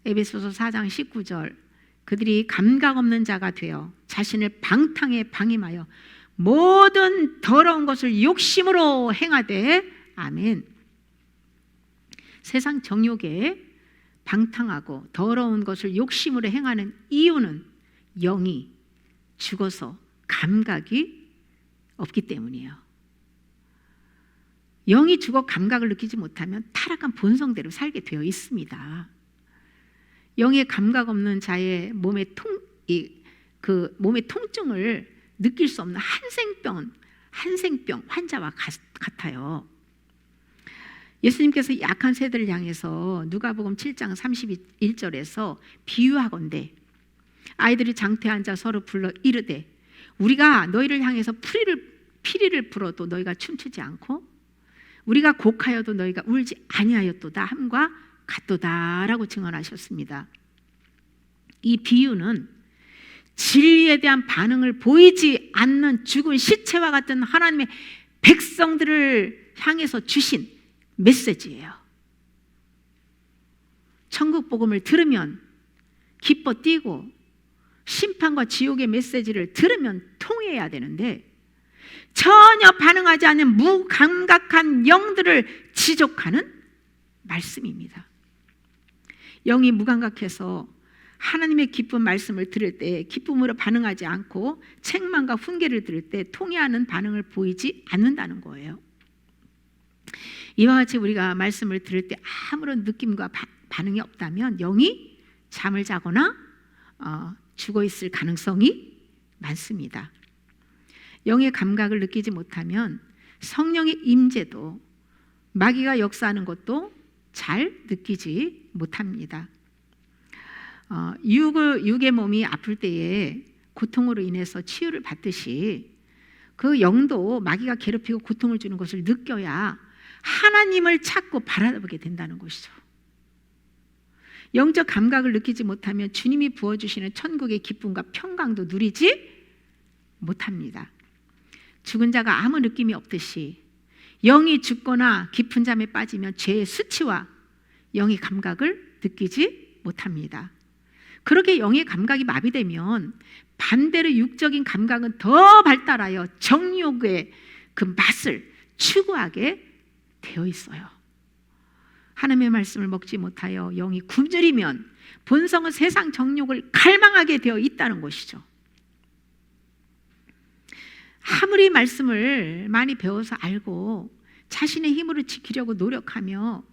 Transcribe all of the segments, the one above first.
에베소서 4장 19절, 그들이 감각 없는 자가 되어 자신을 방탕에 방임하여 모든 더러운 것을 욕심으로 행하되, 아멘. 세상 정욕에 방탕하고 더러운 것을 욕심으로 행하는 이유는 영이 죽어서 감각이 없기 때문이에요. 영이 죽어 감각을 느끼지 못하면 타락한 본성대로 살게 되어 있습니다. 영의 감각 없는 자의 몸의 몸의 통증을 느낄 수 없는 한생병 환자와 같아요. 예수님께서 약한 세대를 향해서 누가복음 7장 31절에서 비유하건대 아이들이 장터에 앉아 서로 불러 이르되 우리가 너희를 향해서 피리를 불어도 너희가 춤추지 않고 우리가 곡하여도 너희가 울지 아니하였도다 함과 같도다라고 증언하셨습니다. 이 비유는 진리에 대한 반응을 보이지 않는 죽은 시체와 같은 하나님의 백성들을 향해서 주신 메시지예요. 천국 복음을 들으면 기뻐 뛰고 심판과 지옥의 메시지를 들으면 통회해야 되는데 전혀 반응하지 않는 무감각한 영들을 지적하는 말씀입니다. 영이 무감각해서 하나님의 기쁜 말씀을 들을 때 기쁨으로 반응하지 않고 책망과 훈계를 들을 때 통회하는 반응을 보이지 않는다는 거예요. 이와 같이 우리가 말씀을 들을 때 아무런 느낌과 반응이 없다면 영이 잠을 자거나 죽어 있을 가능성이 많습니다. 영의 감각을 느끼지 못하면 성령의 임재도 마귀가 역사하는 것도 잘 느끼지 못합니다. 육의 몸이 아플 때에 고통으로 인해서 치유를 받듯이 그 영도 마귀가 괴롭히고 고통을 주는 것을 느껴야 하나님을 찾고 바라보게 된다는 것이죠. 영적 감각을 느끼지 못하면 주님이 부어주시는 천국의 기쁨과 평강도 누리지 못합니다. 죽은 자가 아무 느낌이 없듯이 영이 죽거나 깊은 잠에 빠지면 죄의 수치와 영의 감각을 느끼지 못합니다. 그렇게 영의 감각이 마비되면 반대로 육적인 감각은 더 발달하여 정욕의 그 맛을 추구하게 되어 있어요. 하나님의 말씀을 먹지 못하여 영이 굶주리면 본성은 세상 정욕을 갈망하게 되어 있다는 것이죠. 아무리 말씀을 많이 배워서 알고 자신의 힘으로 지키려고 노력하며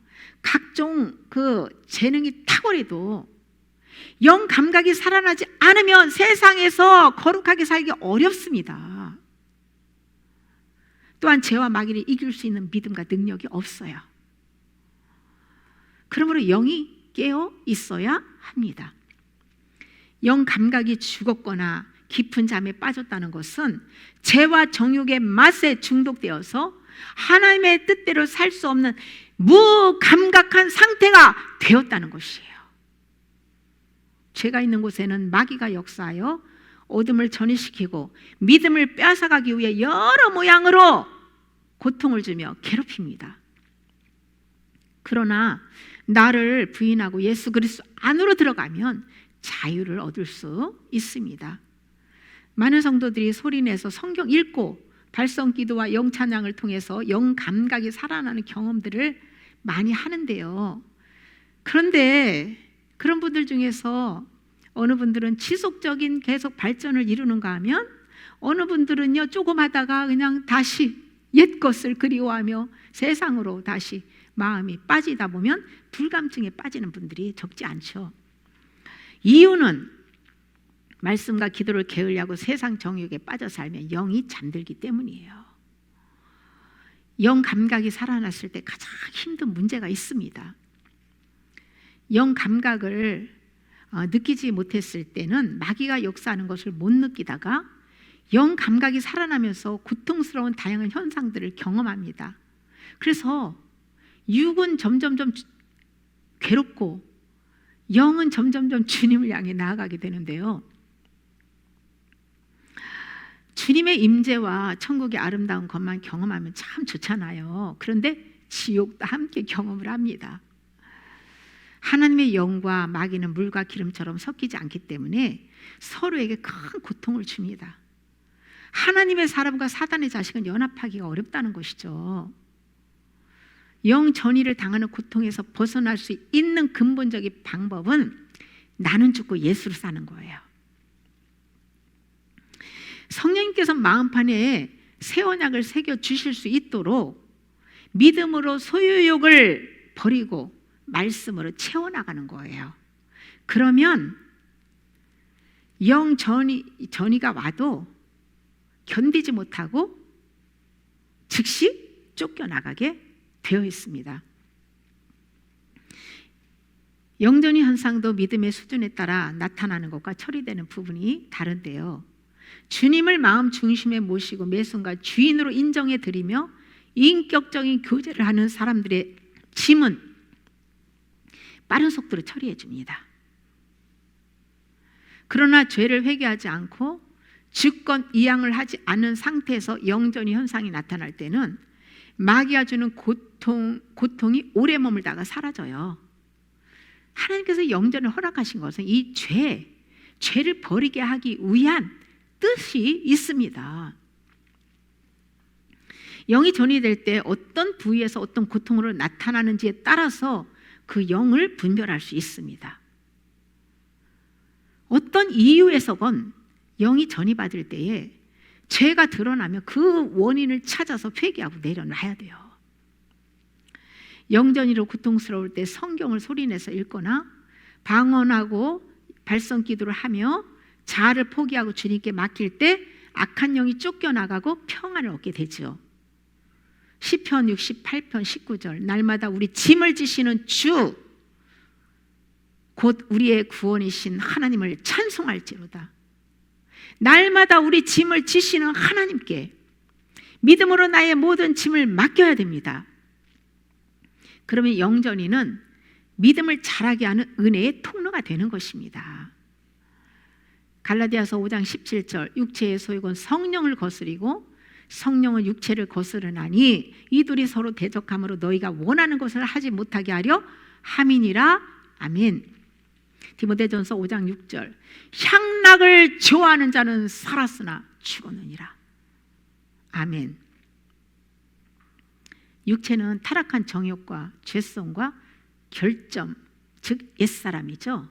각종 그 재능이 탁월해도 영 감각이 살아나지 않으면 세상에서 거룩하게 살기 어렵습니다. 또한 죄와 마귀를 이길 수 있는 믿음과 능력이 없어요. 그러므로 영이 깨어 있어야 합니다. 영 감각이 죽었거나 깊은 잠에 빠졌다는 것은 죄와 정욕의 맛에 중독되어서 하나님의 뜻대로 살 수 없는 무감각한 상태가 되었다는 것이에요. 죄가 있는 곳에는 마귀가 역사하여 어둠을 전이시키고 믿음을 빼앗아가기 위해 여러 모양으로 고통을 주며 괴롭힙니다. 그러나 나를 부인하고 예수 그리스도 안으로 들어가면 자유를 얻을 수 있습니다. 많은 성도들이 소리내서 성경 읽고 발성기도와 영찬양을 통해서 영 감각이 살아나는 경험들을 많이 하는데요. 그런데 그런 분들 중에서 어느 분들은 지속적인 계속 발전을 이루는가 하면 어느 분들은요 조금 하다가 그냥 다시 옛 것을 그리워하며 세상으로 다시 마음이 빠지다 보면 불감증에 빠지는 분들이 적지 않죠. 이유는 말씀과 기도를 게으르고 세상 정욕에 빠져 살면 영이 잠들기 때문이에요. 영 감각이 살아났을 때 가장 힘든 문제가 있습니다. 영 감각을 느끼지 못했을 때는 마귀가 역사하는 것을 못 느끼다가 영 감각이 살아나면서 고통스러운 다양한 현상들을 경험합니다. 그래서 육은 점점점 괴롭고 영은 점점점 주님을 향해 나아가게 되는데요. 주님의 임재와 천국의 아름다운 것만 경험하면 참 좋잖아요. 그런데 지옥도 함께 경험을 합니다. 하나님의 영과 마귀는 물과 기름처럼 섞이지 않기 때문에 서로에게 큰 고통을 줍니다. 하나님의 사람과 사단의 자식은 연합하기가 어렵다는 것이죠. 영 전이를 당하는 고통에서 벗어날 수 있는 근본적인 방법은 나는 죽고 예수를 사는 거예요. 성령님께서 마음판에 새 언약을 새겨 주실 수 있도록 믿음으로 소유욕을 버리고 말씀으로 채워나가는 거예요. 그러면 영 전이가 와도 견디지 못하고 즉시 쫓겨나가게 되어 있습니다. 영전이 현상도 믿음의 수준에 따라 나타나는 것과 처리되는 부분이 다른데요. 주님을 마음 중심에 모시고 매 순간 주인으로 인정해 드리며 인격적인 교제를 하는 사람들의 짐은 빠른 속도로 처리해 줍니다. 그러나 죄를 회개하지 않고 주권 이양을 하지 않은 상태에서 영전이 현상이 나타날 때는 마귀가 주는 고통이 오래 머물다가 사라져요. 하나님께서 영전을 허락하신 것은 이 죄를 버리게 하기 위한 뜻이 있습니다. 영이 전이 될 때 어떤 부위에서 어떤 고통으로 나타나는지에 따라서 그 영을 분별할 수 있습니다. 어떤 이유에서건 영이 전이 받을 때에 죄가 드러나면 그 원인을 찾아서 회개하고 내려놔야 돼요. 영전이로 고통스러울 때 성경을 소리내서 읽거나 방언하고 발성기도를 하며 자아를 포기하고 주님께 맡길 때 악한 영이 쫓겨나가고 평안을 얻게 되죠. 시편 68편 19절 날마다 우리 짐을 지시는 주 곧 우리의 구원이신 하나님을 찬송할지로다. 날마다 우리 짐을 지시는 하나님께 믿음으로 나의 모든 짐을 맡겨야 됩니다. 그러면 영전이는 믿음을 자라게 하는 은혜의 통로가 되는 것입니다. 갈라디아서 5장 17절 육체의 소욕은 성령을 거스리고 성령은 육체를 거스르나니 이 둘이 서로 대적함으로 너희가 원하는 것을 하지 못하게 하려 함이니라. 아멘. 디모데전서 5장 6절 향락을 좋아하는 자는 살았으나 죽었느니라. 아멘. 육체는 타락한 정욕과 죄성과 결점, 즉 옛사람이죠.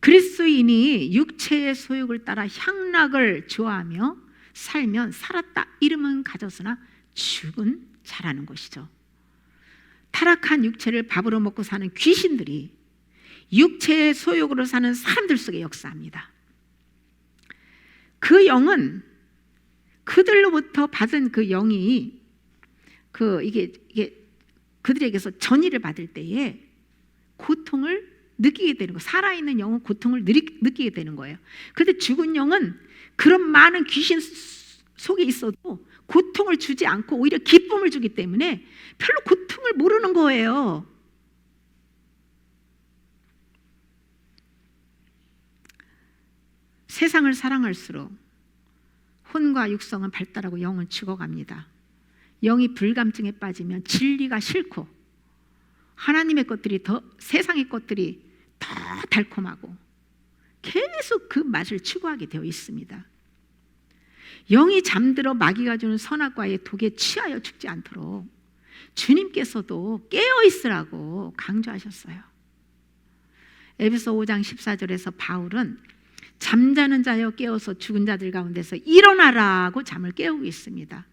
그리스도인이 육체의 소욕을 따라 향락을 좋아하며 살면 살았다 이름은 가졌으나 죽은 자라는 것이죠. 타락한 육체를 밥으로 먹고 사는 귀신들이 육체의 소욕으로 사는 사람들 속에 역사합니다. 그 영은 그들로부터 받은 그 영이 이게 그들에게서 전이를 받을 때에 고통을 느끼게 되는 거예요. 살아있는 영은 고통을 느끼게 되는 거예요. 그런데 죽은 영은 그런 많은 귀신 속에 있어도 고통을 주지 않고 오히려 기쁨을 주기 때문에 별로 고통을 모르는 거예요. 세상을 사랑할수록 혼과 육성은 발달하고 영은 죽어갑니다. 영이 불감증에 빠지면 진리가 싫고 하나님의 것들이 세상의 것들이 더 달콤하고 계속 그 맛을 추구하게 되어 있습니다. 영이 잠들어 마귀가 주는 선악과의 독에 취하여 죽지 않도록 주님께서도 깨어 있으라고 강조하셨어요. 에베소 5장 14절에서 바울은 잠자는 자여 깨어서 죽은 자들 가운데서 일어나라고 잠을 깨우고 있습니다.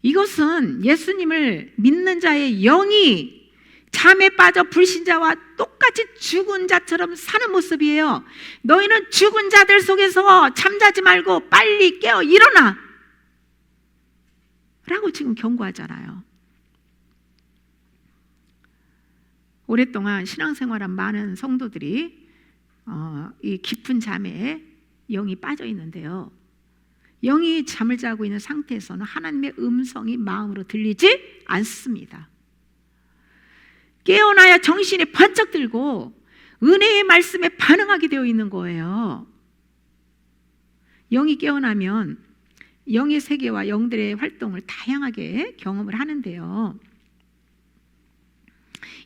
이것은 예수님을 믿는 자의 영이 잠에 빠져 불신자와 똑같이 죽은 자처럼 사는 모습이에요. 너희는 죽은 자들 속에서 잠자지 말고 빨리 깨어 일어나 라고 지금 경고하잖아요. 오랫동안 신앙생활한 많은 성도들이 이 깊은 잠에 영이 빠져 있는데요. 영이 잠을 자고 있는 상태에서는 하나님의 음성이 마음으로 들리지 않습니다. 깨어나야 정신이 번쩍 들고 은혜의 말씀에 반응하게 되어 있는 거예요. 영이 깨어나면 영의 세계와 영들의 활동을 다양하게 경험을 하는데요.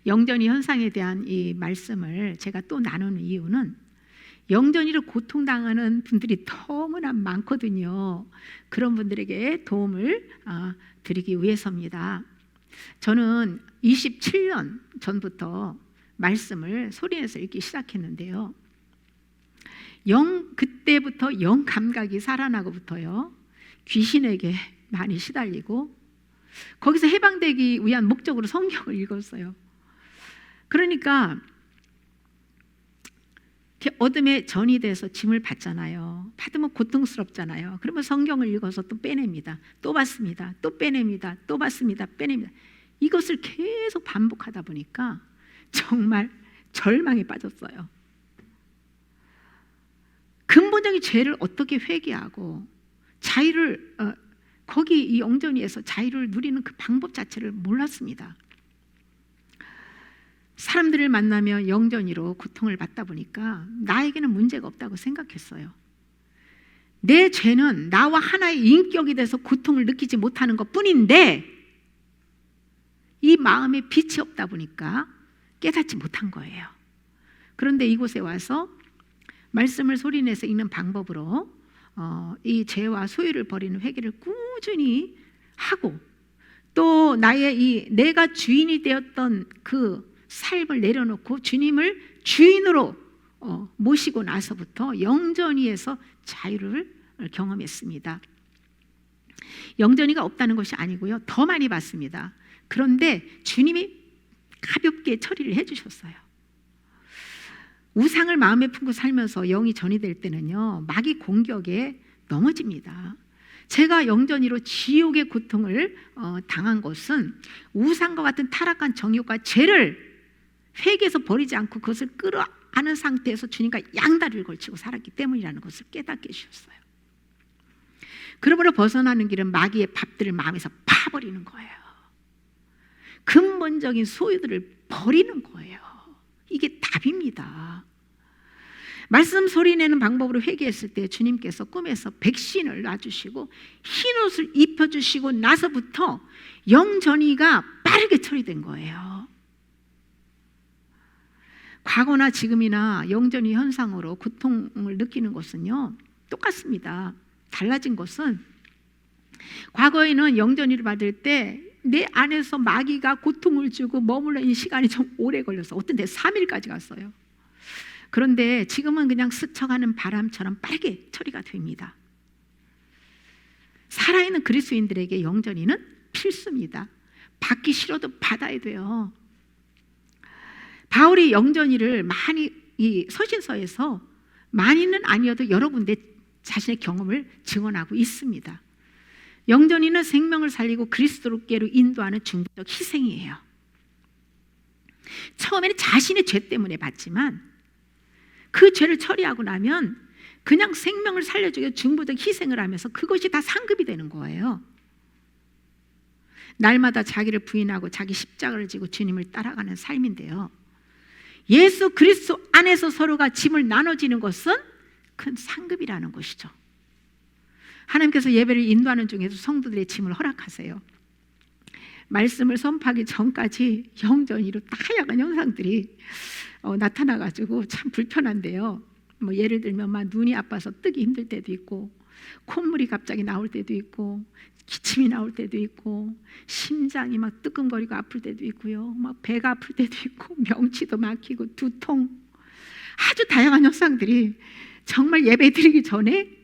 영전이 현상에 대한 이 말씀을 제가 또 나누는 이유는 영전이로 고통당하는 분들이 너무나 많거든요. 그런 분들에게 도움을 드리기 위해서입니다. 저는 27년 전부터 말씀을 소리내서 읽기 시작했는데요. 그때부터 영 감각이 살아나고부터요, 귀신에게 많이 시달리고 거기서 해방되기 위한 목적으로 성경을 읽었어요. 그러니까 이렇게 어둠에 전이 돼서 짐을 받잖아요. 받으면 고통스럽잖아요. 그러면 성경을 읽어서 또 빼냅니다. 또 받습니다. 또 빼냅니다. 또 받습니다. 빼냅니다. 이것을 계속 반복하다 보니까 정말 절망에 빠졌어요. 근본적인 죄를 어떻게 회개하고 자유를 거기 이 영전이에서 자유를 누리는 그 방법 자체를 몰랐습니다. 사람들을 만나며 영전이로 고통을 받다 보니까 나에게는 문제가 없다고 생각했어요. 내 죄는 나와 하나의 인격이 돼서 고통을 느끼지 못하는 것뿐인데 이 마음에 빛이 없다 보니까 깨닫지 못한 거예요. 그런데 이곳에 와서 말씀을 소리내서 읽는 방법으로 이 죄와 소유를 버리는 회개를 꾸준히 하고 또 나의 내가 주인이 되었던 그 삶을 내려놓고 주님을 주인으로 모시고 나서부터 영전이에서 자유를 경험했습니다. 영전이가 없다는 것이 아니고요, 더 많이 받습니다. 그런데 주님이 가볍게 처리를 해주셨어요. 우상을 마음에 품고 살면서 영이 전이 될 때는요, 마귀 공격에 넘어집니다. 제가 영전이로 지옥의 고통을 당한 것은 우상과 같은 타락한 정욕과 죄를 회개해서 버리지 않고 그것을 끌어안은 상태에서 주님과 양다리를 걸치고 살았기 때문이라는 것을 깨닫게 해주셨어요. 그러므로 벗어나는 길은 마귀의 밥들을 마음에서 파버리는 거예요. 근본적인 소유들을 버리는 거예요. 이게 답입니다. 말씀 소리내는 방법으로 회개했을 때 주님께서 꿈에서 백신을 놔주시고 흰옷을 입혀주시고 나서부터 영전이가 빠르게 처리된 거예요. 과거나 지금이나 영전이 현상으로 고통을 느끼는 것은요, 똑같습니다. 달라진 것은 과거에는 영전이를 받을 때 내 안에서 마귀가 고통을 주고 머물러있는 시간이 좀 오래 걸려서 어떤 데 3일까지 갔어요. 그런데 지금은 그냥 스쳐가는 바람처럼 빠르게 처리가 됩니다. 살아있는 그리스도인들에게 영전이는 필수입니다. 받기 싫어도 받아야 돼요. 바울이 영전이를 많이 이 서신서에서 많이는 아니어도 여러 군데 자신의 경험을 증언하고 있습니다. 영전이는 생명을 살리고 그리스도께로 인도하는 중보적 희생이에요. 처음에는 자신의 죄 때문에 받지만 그 죄를 처리하고 나면 그냥 생명을 살려주기 중보적 희생을 하면서 그것이 다 상급이 되는 거예요. 날마다 자기를 부인하고 자기 십자가를 지고 주님을 따라가는 삶인데요, 예수 그리스도 안에서 서로가 짐을 나눠지는 것은 큰 상급이라는 것이죠. 하나님께서 예배를 인도하는 중에서 성도들의 짐을 허락하세요. 말씀을 선포하기 전까지 영전이로 다양한 현상들이 나타나가지고 참 불편한데요. 뭐 예를 들면 막 눈이 아파서 뜨기 힘들 때도 있고, 콧물이 갑자기 나올 때도 있고, 기침이 나올 때도 있고, 심장이 막 뜨끔거리고 아플 때도 있고요, 막 배가 아플 때도 있고, 명치도 막히고, 두통, 아주 다양한 현상들이 정말 예배 드리기 전에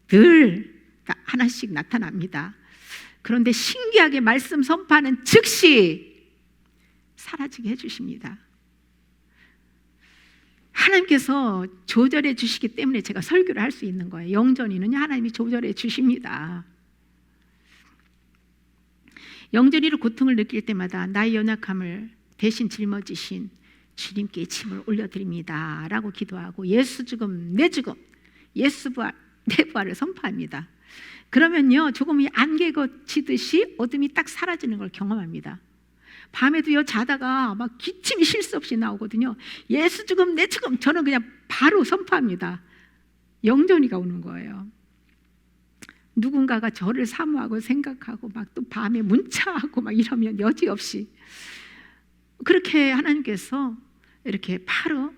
늘 하나씩 나타납니다. 그런데 신기하게 말씀 선포하는 즉시 사라지게 해주십니다. 하나님께서 조절해 주시기 때문에 제가 설교를 할 수 있는 거예요. 영전이는요, 하나님이 조절해 주십니다. 영전이로 고통을 느낄 때마다 나의 연약함을 대신 짊어지신 주님께 짐을 올려드립니다 라고 기도하고 예수 죽음 내 죽음, 예수 부활 내 부활을 선포합니다. 그러면요, 조금 안개 거치듯이 어둠이 딱 사라지는 걸 경험합니다. 밤에도요, 자다가 막 기침이 쉴 수 없이 나오거든요. 예수 죽음 내 죽음, 저는 그냥 바로 선포합니다. 영전이가 오는 거예요. 누군가가 저를 사모하고 생각하고 막 또 밤에 문자하고 막 이러면 여지없이 그렇게 하나님께서 이렇게 바로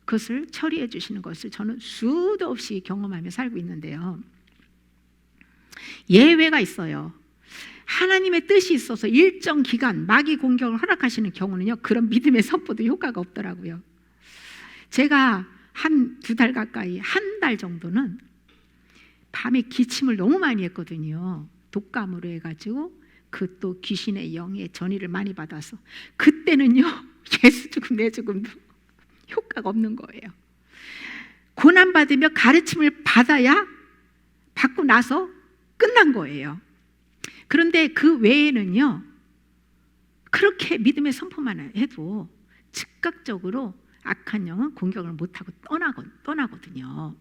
그것을 처리해 주시는 것을 저는 수도 없이 경험하며 살고 있는데요. 예외가 있어요. 하나님의 뜻이 있어서 일정 기간 마귀 공격을 허락하시는 경우는요, 그런 믿음의 선포도 효과가 없더라고요. 제가 한 2달 가까이, 1달 정도는 밤에 기침을 너무 많이 했거든요. 독감으로 해가지고 그 또 귀신의 영의 전이를 많이 받아서 그때는요, 예수 죽음 내 죽음도 효과가 없는 거예요. 고난받으며 가르침을 받고 나서 끝난 거예요. 그런데 그 외에는요, 그렇게 믿음의 선포만 해도 즉각적으로 악한 영은 공격을 못하고 떠나거든요.